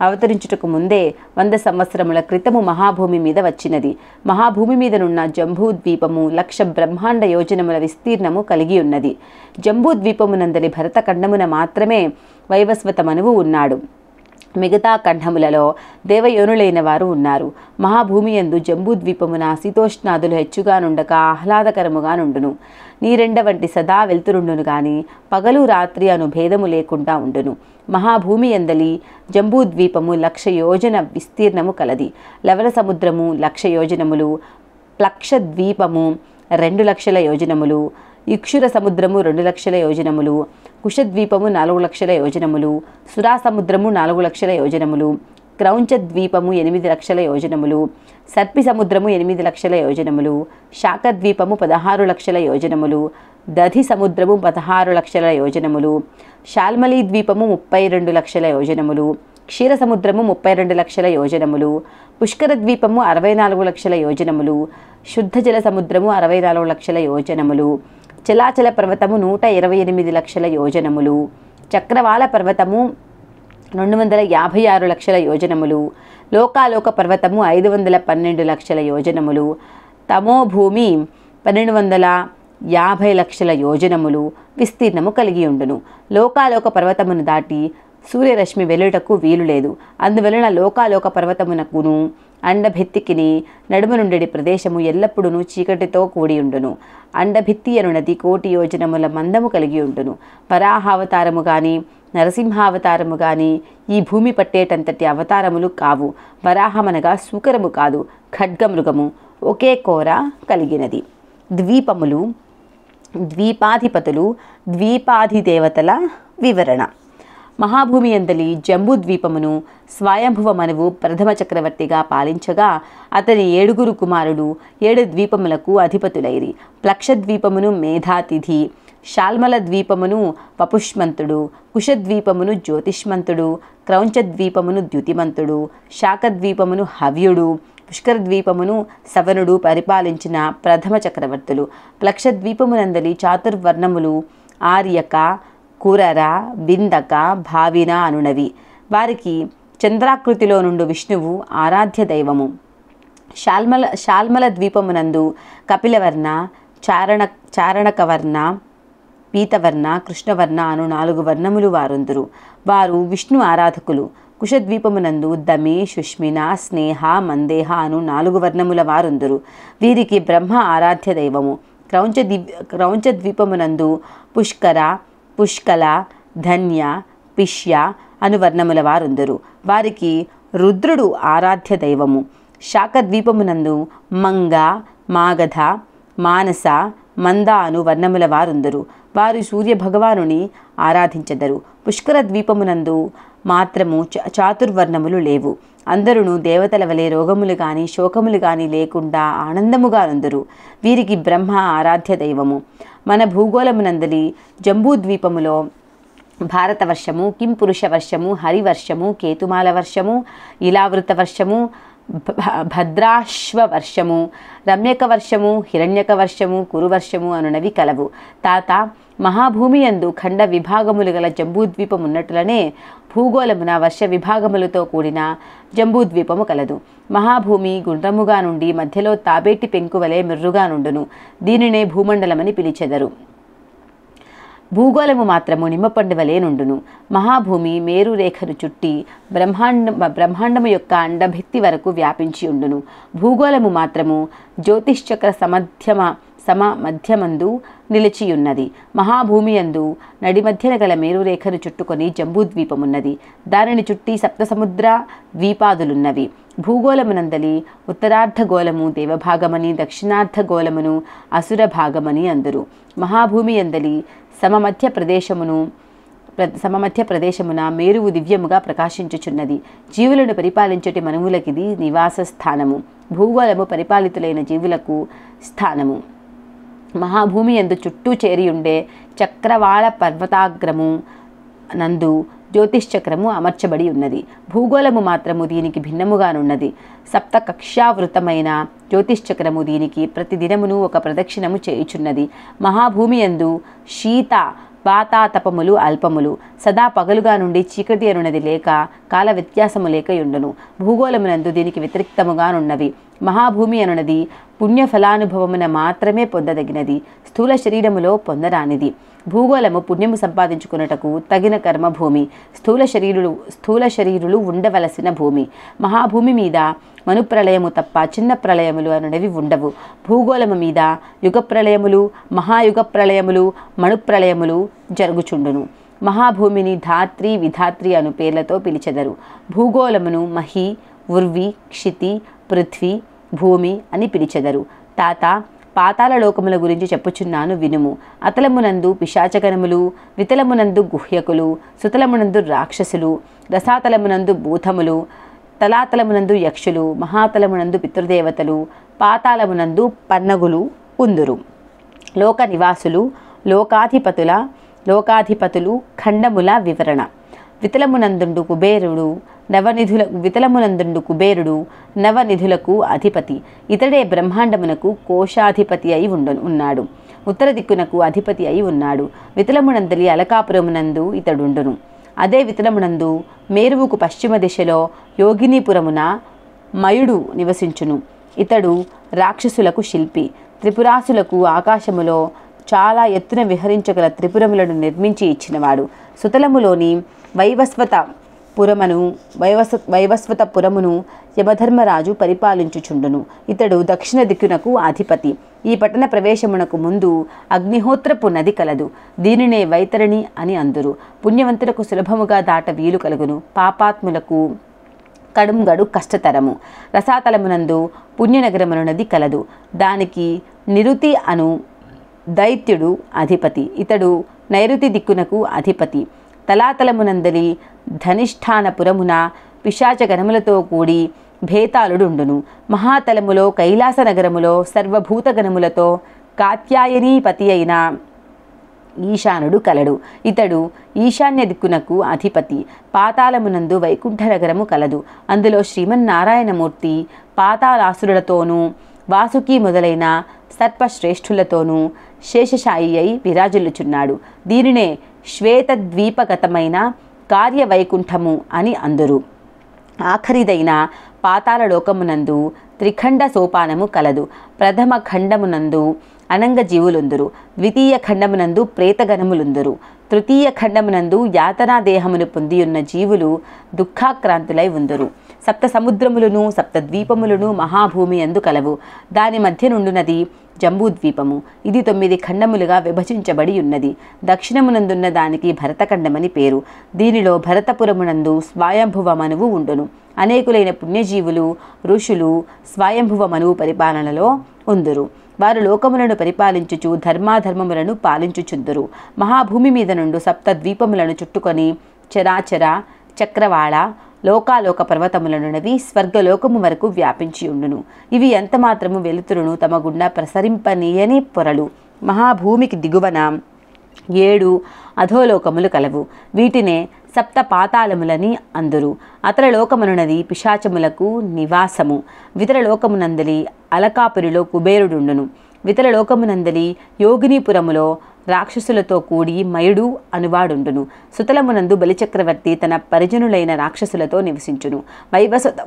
అవతరించుటకు ముందే 100 సంవత్సరముల క్రితము మహాభూమి మీద వచ్చినది. మహాభూమి మీదనున్న జంబూద్వీపము 1,00,000 బ్రహ్మాండ యోజనముల విస్తీర్ణము కలిగి ఉన్నది. జంబూద్వీపమునందలి భరతఖండమున మాత్రమే వైవస్వత మనువు ఉన్నాడు. మిగతా ఖండములలో దేవయోనులైన వారు ఉన్నారు. మహాభూమి యందు జంబూద్వీపమున శీతోష్ణాదులు హెచ్చుగా నుండక ఆహ్లాదకరముగా నుండును. నీరెండ వంటి సదా వెలుతురుండును గాని పగలు రాత్రి అను భేదము లేకుండా ఉండును. మహాభూమి యందలి జంబూద్వీపము 1,00,000 యోజన విస్తీర్ణము కలది. లవణ సముద్రము 1,00,000 యోజనములు, ప్లక్షద్వీపము 2,00,000 యోజనములు, ఇక్షుర సముద్రము 2,00,000 యోజనములు, కుశద్వీపము 4,00,000 యోజనములు, సురా సముద్రము 4,00,000 యోజనములు, క్రౌంచద్వీపము 8,00,000 యోజనములు, సర్పి సముద్రము 8,00,000 యోజనములు, శాకద్వీపము 16,00,000 యోజనములు, దధి సముద్రము 16,00,000 యోజనములు, శాల్మలీ ద్వీపము 32,00,000 యోజనములు, క్షీర సముద్రము 32,00,000 యోజనములు, పుష్కర ద్వీపము 64,00,000 యోజనములు, శుద్ధ జల సముద్రము 64,00,000 యోజనములు, చలాచల పర్వతము 128,00,000 యోజనములు, చక్రవాల పర్వతము 256,00,000 యోజనములు, లోకాలోక పర్వతము 512,00,000 యోజనములు, తమోభూమి 1,250,00,000 యోజనములు విస్తీర్ణము కలిగి ఉండును. లోకాలోక పర్వతమును దాటి సూర్యరశ్మి వెలుటకు వీలు లేదు. అందువలన లోకాలోక పర్వతమునకును అండభిత్తికిని నడుమ నుండి ప్రదేశము ఎల్లప్పుడూ చీకటితో కూడి ఉండును. అండభిత్తి అనునది 1,000,000 యోజనముల మందము కలిగి ఉండును. వరాహావతారము గాని నరసింహావతారము గాని ఈ భూమి పట్టేటంతటి అవతారములు కావు. వరాహమనగా సూకరము కాదు, ఖడ్గమృగము ఒకే కోర కలిగినది. ద్వీపములు, ద్వీపాధిపతులు, ద్వీపాధిదేవతల వివరణ. మహాభూమి యందలి జంబూద్వీపమును స్వయంభువ మనువు ప్రథమ చక్రవర్తిగా పాలించగా అతని 7 కుమారులు 7 ద్వీపములకు అధిపతులైరి. ప్లక్షద్వీపమును మేధాతిథి, శాల్మల ద్వీపమును వపుష్మంతుడు, కుశద్వీపమును జ్యోతిష్మంతుడు, క్రౌంచద్వీపమును ద్యుతిమంతుడు, శాకద్వీపమును హవ్యుడు, పుష్కరద్వీపమును సవనుడు పరిపాలించిన ప్రథమ చక్రవర్తులు. ప్లక్షద్వీపమునందలి చాతుర్వర్ణములు ఆర్యక, కురర, విందక, భావిన అనునవి. వారికి చంద్రాకృతిలో నుండి విష్ణువు ఆరాధ్య దైవము. శాల్మల ద్వీపమునందు కపిలవర్ణ, చారణకవర్ణ, పీతవర్ణ, కృష్ణవర్ణ అను 4 వర్ణములు వారుందురు. వారు విష్ణు ఆరాధకులు. కుశద్వీపమునందు దమి, సుష్మిన, స్నేహ, మందేహ అను 4 వర్ణముల వారుందురు. వీరికి బ్రహ్మ ఆరాధ్య దైవము. క్రౌంచద్వీపమునందు పుష్కర, పుష్కల, ధన్య, పిష్య అను వర్ణముల వారుందరు. వారికి రుద్రుడు ఆరాధ్య దైవము. శాకద్వీపమునందు మంగ, మాగధ, మానస, మంద అను వర్ణముల వారుందరు. వారు సూర్య భగవానుని ఆరాధించెదరు. పుష్కర ద్వీపమునందు మాత్రము చాతుర్వర్ణములు లేవు. అందరూ దేవతల వలె రోగములు గాని శోకములు గాని లేకుండా ఆనందముగా నుందురు. వీరికి బ్రహ్మ ఆరాధ్య దైవము. మన భూగోళమునందలి జంబూద్వీపములో భారతవర్షము, కింపురుష వర్షము, హరివర్షము, కేతుమాల వర్షము, ఇలావృత వర్షము, భద్రాశ్వ వర్షము, రమ్యక వర్షము, హిరణ్యక వర్షము, కురువర్షము అనునవి కలవు. తాత మహాభూమి యందు ఖండ విభాగములు గల జంబూద్వీపం ఉన్నట్లనే భూగోళమున వర్ష విభాగములతో కూడిన జంబూద్వీపము కలదు. మహాభూమి గుండ్రముగా నుండి మధ్యలో తాబేటి పెంకు వలె మిర్రుగా నుండును. దీనినే భూమండలమని పిలిచెదరు. భూగోళము మాత్రము నిమ్మపండు వలె నుండును. మహాభూమి మేరు రేఖను చుట్టి బ్రహ్మాండము యొక్క అండభిత్తి వరకు వ్యాపించి ఉండును. భూగోళము మాత్రము జ్యోతిశ్చక్ర మధ్యమందు నిలిచియున్నది. మహాభూమి యందు నడిమధ్యన గల మేరురేఖను చుట్టుకొని జంబూద్వీపమున్నది. దానిని చుట్టి సప్తసముద్ర ద్వీపాదులున్నవి. భూగోళమునందలి ఉత్తరార్ధగోళము దేవభాగమని, దక్షిణార్ధగోళమును అసుర భాగమని అందురు. మహాభూమి యందలి సమమధ్య ప్రదేశమున మేరువు దివ్యముగా ప్రకాశించుచున్నది. జీవులను పరిపాలించటి మనువులకిది నివాస స్థానము. భూగోళము పరిపాలితులైన జీవులకు స్థానము. మహాభూమి యందు చుట్టూ చేరియుండే చక్రవాళ పర్వతాగ్రము నందు జ్యోతిశ్చక్రము అమర్చబడి ఉన్నది. భూగోళము మాత్రము దీనికి భిన్నముగానున్నది. సప్త కక్ష్యావృతమైన జ్యోతిశ్చక్రము దీనికి ప్రతిదినమును ఒక ప్రదక్షిణము చేయుచున్నది. మహాభూమి యందు శీత వాతాతపములు అల్పములు. సదా పగలుగా నుండి చీకటి అనున్నది లేక కాల వ్యత్యాసము లేక యుండును. భూగోళమునందు దీనికి వ్యతిరిక్తముగానున్నవి. మహాభూమి అనున్నది పుణ్యఫలానుభవమున మాత్రమే పొందదగినది, స్థూల శరీరములో పొందరానిది. భూగోళము పుణ్యము సంపాదించుకున్నటకు తగిన కర్మభూమి. స్థూల శరీరులు ఉండవలసిన భూమి. మహాభూమి మీద మనుప్రళయము తప్ప చిన్న ప్రళయములు అనునవి ఉండవు. భూగోళము మీద యుగప్రళయములు, మహాయుగప్రళయములు, మణుప్రళయములు జరుగుచుండును. మహాభూమిని ధాత్రి, విధాత్రి అను పేర్లతో పిలిచెదరు. భూగోళమును మహి, ఉర్వి, క్షితి, పృథ్వీ, భూమి అని పిలిచెదరు. తాత, పాతాళ లోకముల గురించి చెప్పుచున్నాను వినుము. అతలమునందు పిశాచగణములు, వితలమునందు గుహ్యకులు, సుతలమునందు రాక్షసులు, రసాతలమునందు భూతములు, తలాతలమునందు యక్షులు, మహాతలమునందు పితృదేవతలు, పాతాళమునందు పన్నగులు ఉందురు. లోక నివాసులు, లోకాధిపతులు ఖండముల వివరణ. వితలమునందుండు కుబేరుడు నవనిధులకు అధిపతి. ఇతడే బ్రహ్మాండమునకు కోశాధిపతి అయి ఉన్నాడు. ఉత్తర దిక్కునకు అధిపతి అయి ఉన్నాడు. వితలమునందలి అలకాపురమునందు ఇతడుండును. అదే వితలమునందు మేరువుకు పశ్చిమ దిశలో యోగినీపురమున మయుడు నివసించును. ఇతడు రాక్షసులకు శిల్పి. త్రిపురాసులకు ఆకాశములో చాలా ఎత్తున విహరించగల త్రిపురములను నిర్మించి ఇచ్చినవాడు. సుతలములోని వైవస్వతపురమును యమధర్మరాజు పరిపాలించుచుండును. ఇతడు దక్షిణ దిక్కునకు అధిపతి. ఈ పట్టణ ప్రవేశమునకు ముందు అగ్నిహోత్రపు నది కలదు. దీనినే వైతరణి అని అందురు. పుణ్యవంతులకు సులభముగా దాట వీలు కలుగును, పాపాత్ములకు కడుంగడు కష్టతరము. రసాతలమునందు పుణ్యనగరమున నది కలదు. దానికి నిరుతి అను దైత్యుడు అధిపతి. ఇతడు నైరుతి దిక్కునకు అధిపతి. తలాతలమునందలి ధనిష్ఠానపురమున పిశాచగణములతో కూడి భేతాళుడుండును. మహాతలములో కైలాస నగరములో సర్వభూతగణములతో కాత్యాయనీపతి అయిన ఈశానుడు కలడు. ఇతడు ఈశాన్య దిక్కునకు అధిపతి. పాతాళమునందు వైకుంఠ నగరము కలదు. అందులో శ్రీమన్నారాయణమూర్తి పాతాళాసురులతోనూ వాసుకి మొదలైన సర్పశ్రేష్ఠులతోనూ శేషశాయి అయి విరాజిల్లుచున్నాడు. దీనినే శ్వేతద్వీపగతమైన కార్యవైకుంఠము అని అందురు. ఆఖరిదైన పాతాళలోకమునందు త్రిఖండ సోపానము కలదు. ప్రథమ ఖండమునందు అనంగ జీవులుందురు. ద్వితీయ ఖండమునందు ప్రేతగణములుందురు. తృతీయ ఖండమునందు యాతనా దేహమును పొందియున్న జీవులు దుఃఖాక్రాంతులై ఉందురు. సప్త సముద్రములను సప్తద్వీపములను మహాభూమి యందు కలవు. దాని మధ్య నుండునది జంబూద్వీపము. ఇది 9 ఖండములుగా విభజించబడి ఉన్నది. దక్షిణమునందున్న దానికి భరతఖండమని పేరు. దీనిలో భరతపురమునందు స్వయంభువ మనువు ఉండును. అనేకులైన పుణ్యజీవులు, ఋషులు స్వయంభువ మనువు పరిపాలనలో ఉందురు. వారు లోకములను పరిపాలించుచు ధర్మాధర్మములను పాలించుచుందురు. మహాభూమి మీద నుండు సప్తద్వీపములను చుట్టుకొని చరాచర, చక్రవాళ, లోకాలోక పర్వతములనున్నవి స్వర్గలోకము వరకు వ్యాపించి ఉండును. ఇవి ఎంత మాత్రము వెలుతురును తమ గుండా ప్రసరింపనీయని పొరలు. మహాభూమికి దిగువన 7 అధోలోకములు కలవు. వీటినే సప్త పాతాళములని అందురు. అతరలోకమునున్నది పిశాచములకు నివాసము. వితరలోకమునందలి అలకాపురిలో కుబేరుడుండును. వితరలోకమునందలి యోగినీపురములో రాక్షసులతో కూడి మయుడు అనువాడుండును. సుతలమునందు బలిచక్రవర్తి తన పరిజనులైన రాక్షసులతో నివసించును.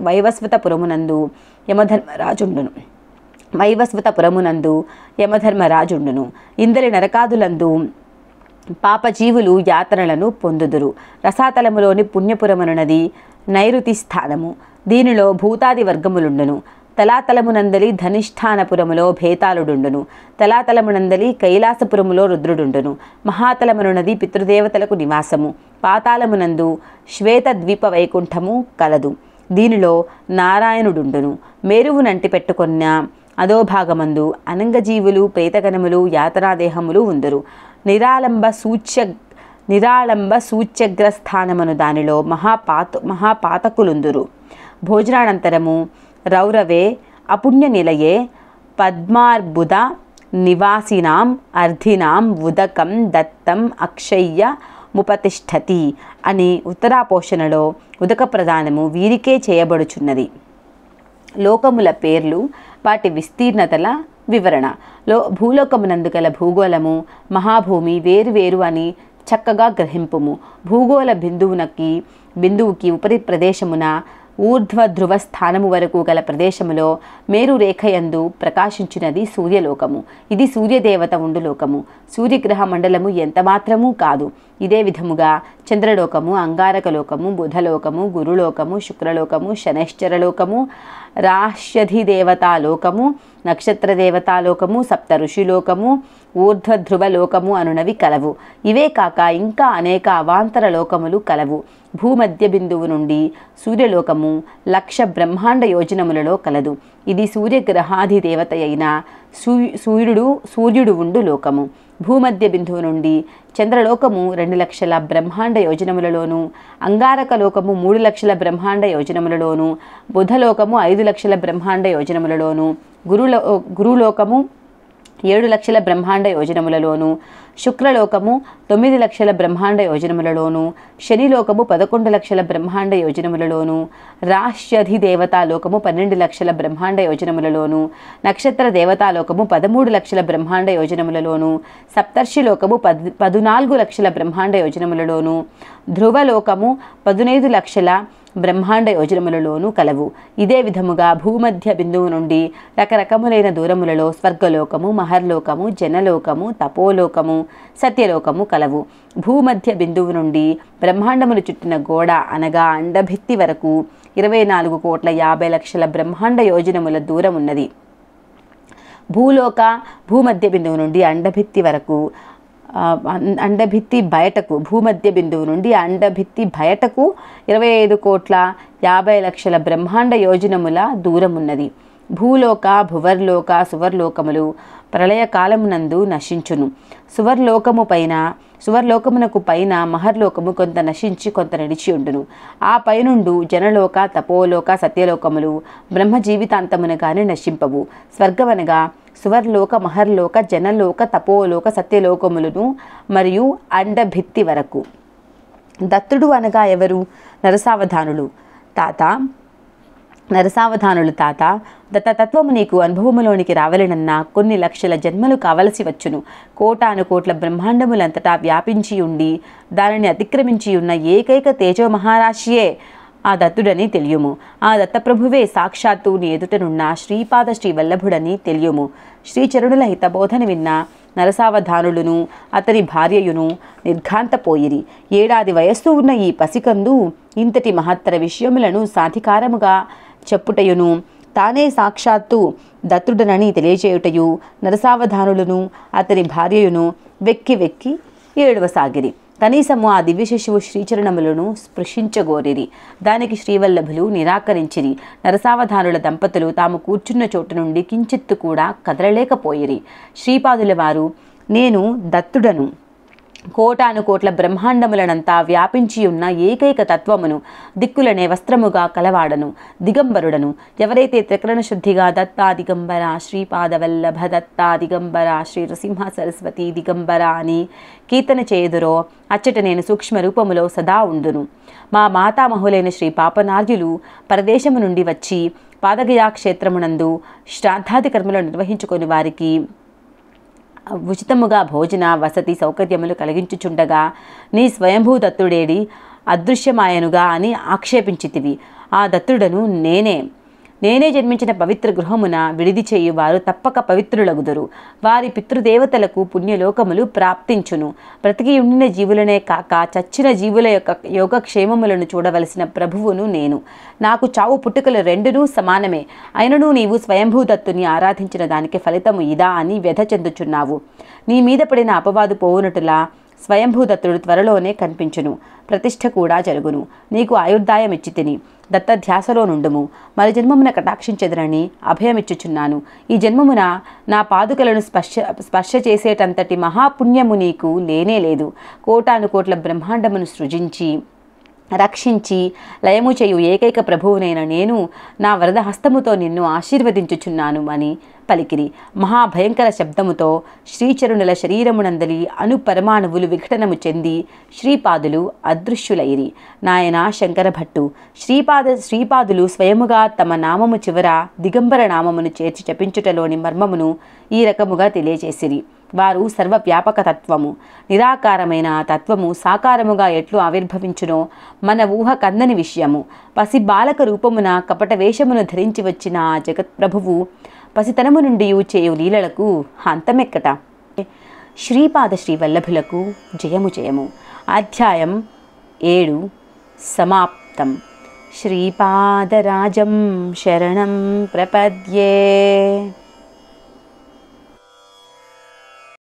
వైవస్వతపురమునందు యమధర్మరాజుండును. ఇందలి నరకాదులందు పాపజీవులు యాతనలను పొందుదురు. రసాతలములోని పుణ్యపురమనున్నది నైరుతి స్థానము. దీనిలో భూతాది వర్గములుండును. తలాతలమునందలి ధనిష్ఠానపురములో భేతాళుడుండును. తలాతలమునందలి కైలాసపురములో రుద్రుడుండును. మహాతలమునున్నది పితృదేవతలకు నివాసము. పాతాళమునందు శ్వేతద్వీప వైకుంఠము కలదు. దీనిలో నారాయణుడుండును. మేరువు నంటి పెట్టుకొన్న అధోభాగమందు అనంగజీవులు ప్రేతగణములు యాతనాదేహములు ఉందురు. నిరాళంబ సూచ్యగ్రస్థానమను దానిలో మహాపాతకులుందురు. భోజనానంతరము రౌరవే అపుణ్య నిలయే పద్మార్బుద నివాసినాం అర్ధినాం ఉదకం దత్తం అక్షయ్య ముపతిష్ఠతి అని ఉత్తరాపోషణలో ఉదక ప్రదానము వీరికే చేయబడుచున్నది. లోకముల పేర్లు, వాటి విస్తీర్ణతల వివరణ. భూలోకమునందు గల భూగోళము, మహాభూమి వేరువేరు అని చక్కగా గ్రహింపుము. భూగోళ బిందువుకి ఉపరి ప్రదేశమున ఊర్ధ్వ ధ్రువ స్థానము వరకు గల ప్రదేశములో మేరు రేఖయందు ప్రకాశించినది సూర్యలోకము. ఇది సూర్యదేవత ఉండు లోకము. సూర్యగ్రహ మండలము ఎంత మాత్రమూ కాదు. ఇదే విధముగా చంద్రలోకము, అంగారకలోకము, బుధలోకము, గురులోకము, శుక్రలోకము, శనైశ్చరలోకము, రాష్యధిదేవతాలోకము, నక్షత్రదేవతాలోకము, సప్త ఋషిలోకము, ఊర్ధ్వధ్రువలోకము అనునవి కలవు. ఇవే కాక ఇంకా అనేక అవాంతర లోకములు కలవు. భూమధ్య బిందువు నుండి సూర్యలోకము 1,00,000 బ్రహ్మాండ యోజనములలో కలదు. ఇది సూర్యగ్రహాధిదేవత అయిన సూర్యుడు ఉండు లోకము. భూమధ్య బిందువు నుండి చంద్రలోకము 2,00,000 బ్రహ్మాండ యోజనములలోను, అంగారక లోకము 3,00,000 బ్రహ్మాండ యోజనములలోను, బుధలోకము 5,00,000 బ్రహ్మాండ యోజనములలోను, గురులోకము 7,00,000 బ్రహ్మాండ యోజనములలోను, శుక్రలోకము 9,00,000 బ్రహ్మాండ యోజనములలోను, శనిలోకము 11,00,000 బ్రహ్మాండ యోజనములలోను, రాష్యధిదేవతాలోకము 12,00,000 బ్రహ్మాండ యోజనములలోను, నక్షత్ర దేవతాలోకము 13,00,000 బ్రహ్మాండ యోజనములలోను, సప్తర్షిలోకము 14,00,000 బ్రహ్మాండ యోజనములలోను, ధ్రువలోకము 15,00,000 బ్రహ్మాండ యోజనములలోనూ కలవు. ఇదే విధముగా భూమధ్య బిందువు నుండి రకరకములైన దూరములలో స్వర్గలోకము, మహర్లోకము, జనలోకము, తపోలోకము, సత్యలోకము కలవు. భూమధ్య బిందువు నుండి బ్రహ్మాండములు చుట్టిన గోడ అనగా అండభిత్తి వరకు 24,50,00,000 బ్రహ్మాండ యోజనముల దూరం ఉన్నది. భూమధ్య బిందువు నుండి భూమధ్య బిందువు నుండి అండభిత్తి బయటకు 25,50,00,000 బ్రహ్మాండ యోజనముల దూరం ఉన్నది. భూలోక, భువర్లోక, సువర్లోకములు ప్రళయకాలమునందు నశించును. సువర్లోకమునకు పైన మహర్లోకము కొంత నశించి కొంత నిలిచి ఉండును. ఆ పైనుండు జనలోక, తపోలోక, సత్యలోకములు బ్రహ్మ జీవితాంతమునగానే నశింపవు. స్వర్గమనగా సువర్లోక, మహర్లోక, జనలోక, తపోలోక, సత్యలోకములను మరియు అండభిత్తి వరకు. దత్తుడు అనగా ఎవరు? నరసావధానులు తాత దత్తతత్వము నీకు అనుభవములోనికి రావలనన్నా కొన్ని లక్షల జన్మలు కావలసి వచ్చును. కోటానుకోట్ల బ్రహ్మాండములంతటా వ్యాపించి ఉండి దానిని అతిక్రమించి ఉన్న ఏకైక తేజో మహారాశియే ఆ దత్తుడని తెలియము. ఆ దత్తప్రభువే సాక్షాత్తు నీ ఎదుటనున్న శ్రీపాద శ్రీవల్లభుడని తెలియము. శ్రీచరుణుల హితబోధన విన్న నరసావధానులును అతని భార్యయును నిర్ఘాంతపోయిరి. 7 ఏడాది వయస్సు ఉన్న ఈ పసికందు ఇంతటి మహత్తర విషయములను సాధికారముగా చెప్పుటయును, తానే సాక్షాత్తు దత్తుడనని తెలియచేయుటయు నరసావధానులను అతని భార్యయును వెక్కి వెక్కి ఏడవసాగిరి. కనీసము ఆ దివ్య శిశువు శ్రీచరణములను స్పృశించగోరిరి. దానికి శ్రీవల్లభులు నిరాకరించిరి. నరసావధానుల దంపతులు తాము కూర్చున్న చోటు నుండి కించిత్తు కూడా కదలలేకపోయిరి. శ్రీపాదుల వారు, నేను దత్తుడను, కోటానుకోట్ల బ్రహ్మాండములనంతా వ్యాపించి ఉన్న ఏకైక తత్వమును, దిక్కులనే వస్త్రముగా కలవాడను, దిగంబరుడను. ఎవరైతే త్రికరణ శుద్ధిగా దత్తా దిగంబర, శ్రీపాదవల్లభ దత్తా దిగంబర, శ్రీ నృసింహ సరస్వతి దిగంబర అని కీర్తన చేయుదురో అచ్చట నేను సూక్ష్మ రూపములో సదా ఉండును. మా మాతామహులైన శ్రీ పాపనార్యులు పరదేశము నుండి వచ్చి పాదగయా క్షేత్రమునందు శ్రాద్ధాది కర్మలు నిర్వహించుకొని వారికి ఉచితముగా భోజన వసతి సౌకర్యములు కలిగించుచుండగా నీ స్వయంభూ దత్తుడేడి అదృశ్యమాయనుగా అని ఆక్షేపించితివి. ఆ దత్తుడను నేనే. నేనే జన్మించిన పవిత్ర గృహమున విడిది చేయు వారు తప్పక పవిత్రులగుదురు. వారి పితృదేవతలకు పుణ్యలోకములు ప్రాప్తించును. బ్రతికి ఉండిన జీవులనే కాక చచ్చిన జీవుల యొక్క యోగక్షేమములను చూడవలసిన ప్రభువును నేను. నాకు చావు పుట్టుకలు రెండునూ సమానమే. అయినను నీవు స్వయంభూదత్తుని ఆరాధించిన దానికి ఫలితము ఇదా అని వ్యధ చెందుచున్నావు. నీ మీద పడిన అపవాదు పోవునటులా స్వయంభూదత్తుడు త్వరలోనే కనిపించును. ప్రతిష్ఠ కూడా జరుగును. నీకు ఆయుర్దాయం ఇచ్చి తిని దత్తధ్యాసలో నుండుము. మరి జన్మమున కటాక్షించెదరని అభయమిచ్చుచున్నాను. ఈ జన్మమున నా పాదుకలను స్పర్శ చేసేటంతటి మహాపుణ్యము నీకు లేనే లేదు. కోటాను కోట్ల బ్రహ్మాండమును సృజించి రక్షించి లయము చేయు ఏకైక ప్రభువునైన నేను నా వరద హస్తముతో నిన్ను ఆశీర్వదించుచున్నాను అని పలికిరి. మహాభయంకర శబ్దముతో శ్రీచరుణుల శరీరమునందలి అను పరమాణువులు విఘటనము చెంది శ్రీపాదులు అదృశ్యులైరి. నాయన శంకర భట్టు, శ్రీపాదులు స్వయముగా తమ నామము చివర దిగంబర నామమును చేర్చి జపించుటలోని మర్మమును ఈ రకముగా తెలియజేసిరి. వారు సర్వవ్యాపక తత్వము, నిరాకారమైన తత్వము సాకారముగా ఎట్లు ఆవిర్భవించునో మన ఊహ కందని విషయము. పసి బాలక రూపమున కపట వేషమును ధరించి వచ్చిన ఆ జగత్ప్రభువు పసితనము నుండి చేయు లీలలకు అంతమెక్కట. శ్రీపాద శ్రీవల్లభులకు జయము జయము. అధ్యాయం 7 సమాప్తం. శ్రీపాదరాజం శరణం ప్రపద్యే.